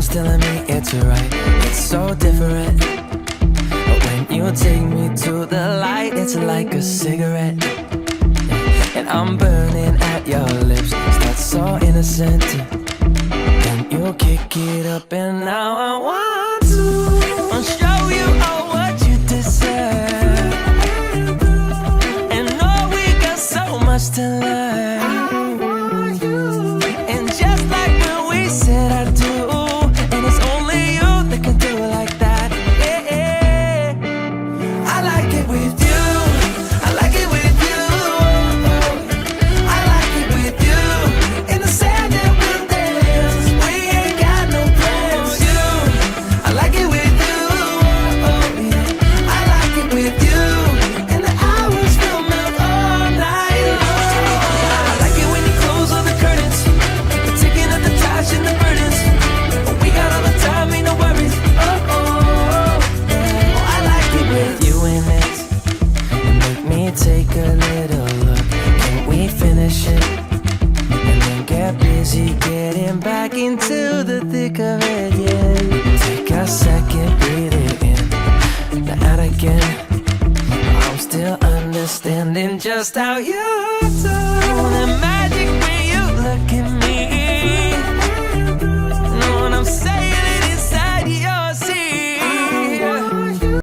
something's telling me it's right. It's so different. But when you take me to the light, it's like a cigarette. And I'm burning at your lips. That's so innocent. And you kick it up, and now I want to show you all what you deserve. And know we got so much to learn. And just like when we said I do, and it's only you that can do it like that. Yeah. I like it with you. I like it with you. I like it with you. In the sand and we'll dance. We ain't got no plans. You, I like it with you. Yeah. I like it with you. And the hours will melt all night long. I like it when you close all the curtains, taking up the trash and the burdens. We got all the time, ain't no worries. I like it with you in it. And make me take a little look. Can we finish it? And then get busy getting back into the thick of it, yeah. Take a second, breathe it in. Now out again. I'm still understanding just how you don't imagine